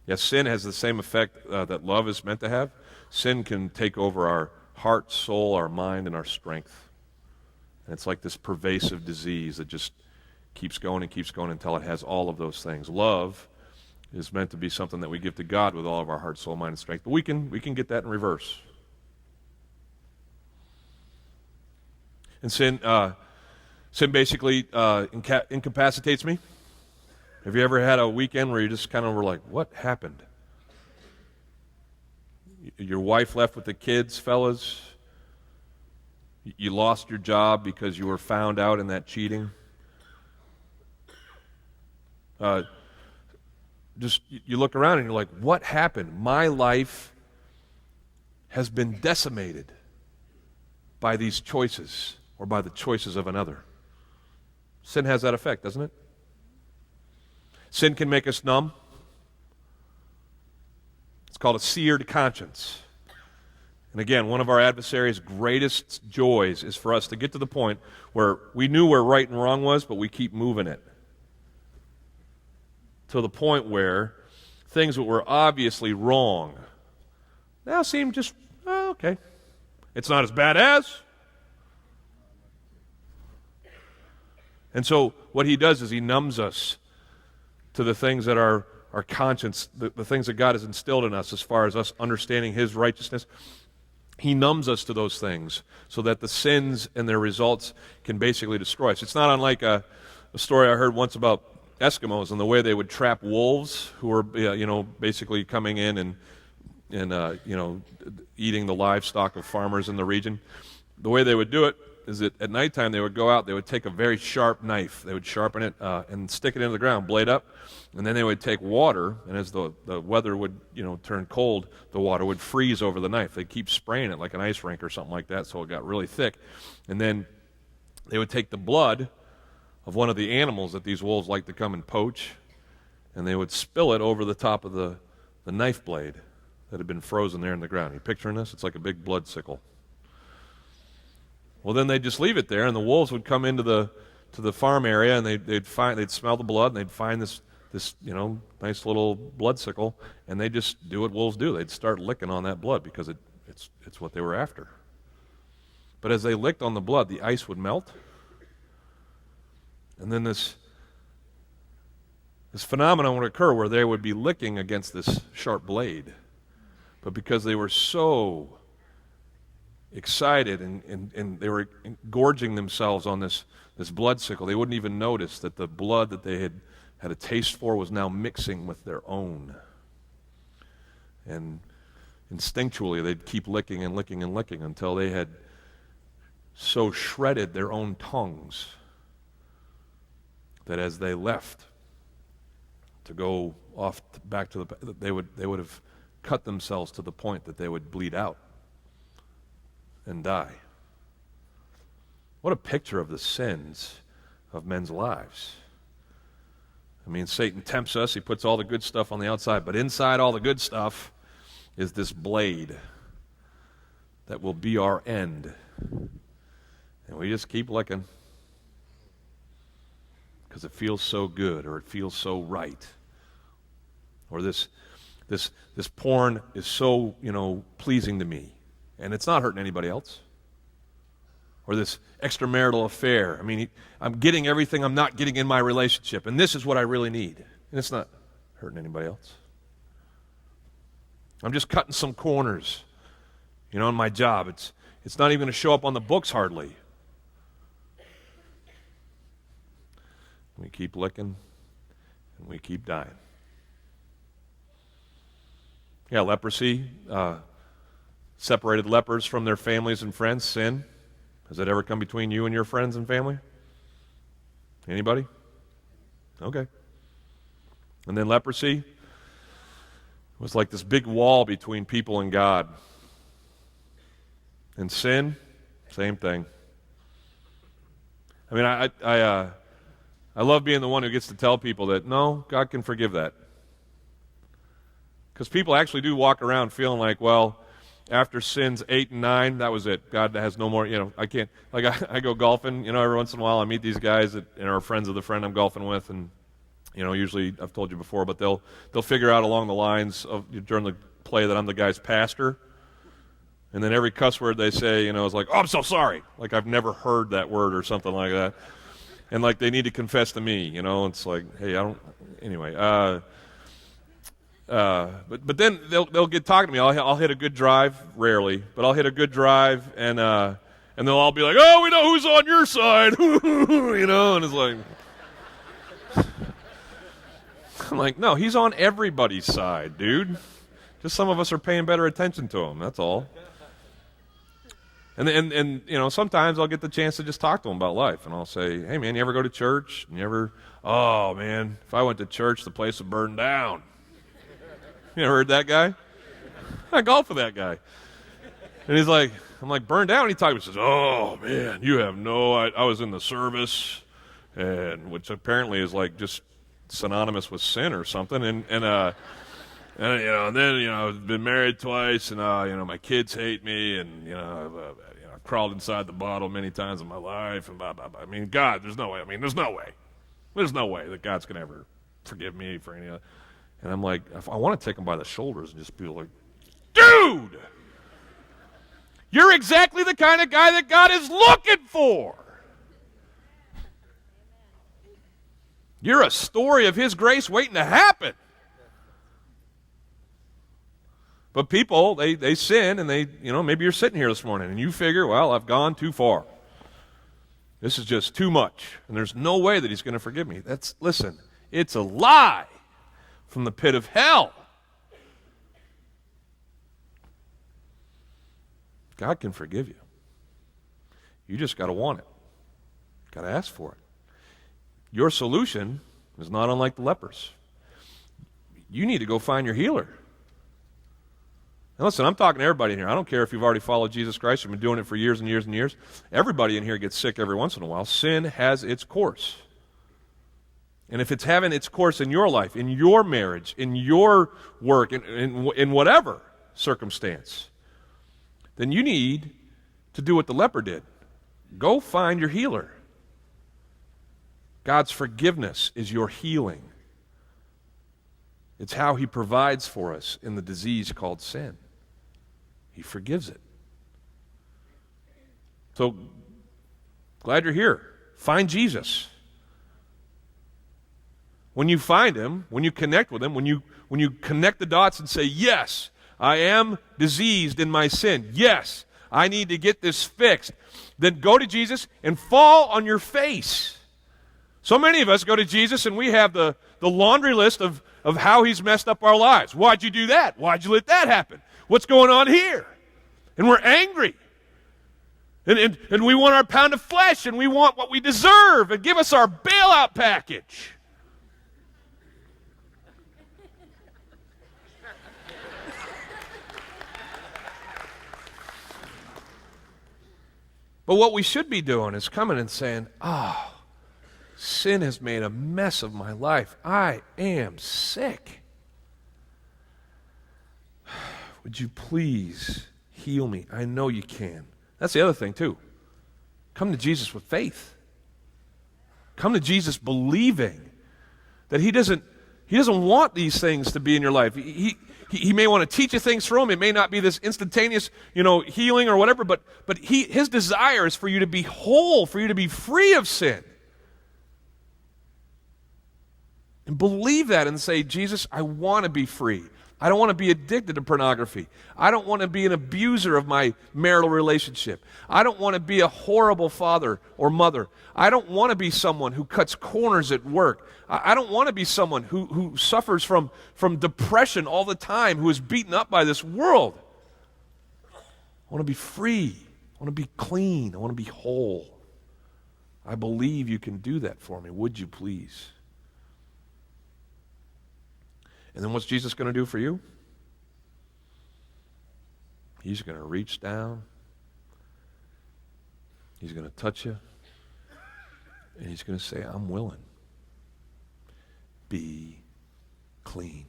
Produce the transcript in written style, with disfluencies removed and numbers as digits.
Yes, sin has the same effect that love is meant to have. Sin can take over our heart, soul, our mind, and our strength. And it's like this pervasive disease that just keeps going until it has all of those things. Love is meant to be something that we give to God with all of our heart, soul, mind, and strength. But we can get that in reverse. And sin basically incapacitates me. Have you ever had a weekend where you just kind of were like, what happened? Your wife left with the kids, fellas. You lost your job because you were found out in that cheating. Just you look around and you're like, what happened? My life has been decimated by these choices or by the choices of another. Sin has that effect, doesn't it? Sin can make us numb. It's called a seared conscience. And again, one of our adversary's greatest joys is for us to get to the point where we knew where right and wrong was, but we keep moving it. To the point where things that were obviously wrong now seem just, okay. It's not as bad as. And so what he does is he numbs us to the things that are our conscience, the things that God has instilled in us as far as us understanding his righteousness. He numbs us to those things so that the sins and their results can basically destroy us. It's not unlike a story I heard once about Eskimos and the way they would trap wolves who were, basically coming in and eating the livestock of farmers in the region. The way they would do it is that at nighttime they would go out, they would take a very sharp knife, they would sharpen it and stick it into the ground, blade up, and then they would take water, and as the weather would turn cold, the water would freeze over the knife. They'd keep spraying it like an ice rink or something like that so it got really thick. And then they would take the blood of one of the animals that these wolves like to come and poach, and they would spill it over the top of the knife blade that had been frozen there in the ground. Are you picturing this? It's like a big blood sickle. Well, then they'd just leave it there, and the wolves would come into the farm area, and they'd smell the blood, and they'd find this nice little blood sickle, and they'd just do what wolves do. They'd start licking on that blood because it's what they were after. But as they licked on the blood, the ice would melt, and then this phenomenon would occur where they would be licking against this sharp blade. But because they were so excited and they were gorging themselves on this blood sickle, they wouldn't even notice that the blood that they had a taste for was now mixing with their own. And instinctually they'd keep licking and licking and licking until they had so shredded their own tongues that as they left to go off back to they would have cut themselves to the point that they would bleed out and die. What a picture of the sins of men's lives. I mean, Satan tempts us. He puts all the good stuff on the outside, but inside all the good stuff is this blade that will be our end. And we just keep licking because it feels so good, or it feels so right, or this porn is so pleasing to me, and it's not hurting anybody else. Or this extramarital affair. I mean, I'm getting everything I'm not getting in my relationship, and this is what I really need. And it's not hurting anybody else. I'm just cutting some corners, in my job. It's not even going to show up on the books hardly. We keep licking, and we keep dying. Yeah, leprosy, separated lepers from their families and friends, sin. Has that ever come between you and your friends and family? Anybody? Okay. And then leprosy was like this big wall between people and God. And sin, same thing. I mean, I love being the one who gets to tell people that, no, God can forgive that. Because people actually do walk around feeling like, well, after sins 8 and 9, that was it. God has no more, I can't, like I go golfing, every once in a while I meet these guys that are friends of the friend I'm golfing with, and Usually I've told you before, but they'll figure out along the lines of during the play that I'm the guy's pastor. And then every cuss word they say, is like, "Oh, I'm so sorry." Like I've never heard that word or something like that. And like they need to confess to me, It's like, hey, I don't. Anyway, but then they'll get talking to me. I'll hit a good drive, rarely, but I'll hit a good drive, and they'll all be like, "Oh, we know who's on your side," And it's like, I'm like, no, he's on everybody's side, dude. Just some of us are paying better attention to him. That's all. And sometimes I'll get the chance to just talk to him about life, and I'll say, "Hey, man, you ever go to church? Oh, man, if I went to church, the place would burn down." You ever heard that guy? I golf with that guy. And he's like, I'm like, "Burned down?" He says, "Oh, man, you have I was in the service," and which apparently is like just synonymous with sin or something. And then I've been married twice, and my kids hate me, and I've crawled inside the bottle many times in my life, and blah blah blah. I mean, God, there's no way. There's no way that God's gonna ever forgive me for any of that. And I'm like, I want to take him by the shoulders and just be like, "Dude, you're exactly the kind of guy that God is looking for. You're a story of His grace waiting to happen." But people, they sin, and maybe you're sitting here this morning, and you figure, well, I've gone too far. This is just too much, and there's no way that He's going to forgive me. Listen, it's a lie from the pit of hell. God can forgive you. You just got to want it. Got to ask for it. Your solution is not unlike the lepers. You need to go find your healer. And listen, I'm talking to everybody in here. I don't care if you've already followed Jesus Christ or been doing it for years and years and years. Everybody in here gets sick every once in a while. Sin has its course. And if it's having its course in your life, in your marriage, in your work, in whatever circumstance, then you need to do what the leper did. Go find your healer. God's forgiveness is your healing. It's how He provides for us in the disease called sin. He forgives it. So, glad you're here. Find Jesus. When you find Him, when you connect with Him, when you connect the dots and say, "Yes, I am diseased in my sin. Yes, I need to get this fixed," then go to Jesus and fall on your face. So many of us go to Jesus and we have the laundry list of how He's messed up our lives. Why'd you do that? Why'd you let that happen? What's going on here? And we're angry. And we want our pound of flesh, and we want what we deserve, and give us our bailout package. But what we should be doing is coming and saying, "Oh, sin has made a mess of my life. I am sick. Would you please heal me? I know you can." That's the other thing, too. Come to Jesus with faith. Come to Jesus believing that He doesn't want these things to be in your life. He may want to teach you things through them. It may not be this instantaneous, healing or whatever, but His desire is for you to be whole, for you to be free of sin. And believe that and say, "Jesus, I want to be free. I don't want to be addicted to pornography. I don't want to be an abuser of my marital relationship. I don't want to be a horrible father or mother. I don't want to be someone who cuts corners at work. I don't want to be someone who suffers from depression all the time, who is beaten up by this world. I want to be free. I want to be clean. I want to be whole. I believe you can do that for me. Would you please?" And then what's Jesus going to do for you? He's going to reach down. He's going to touch you. And He's going to say, "I'm willing. Be clean."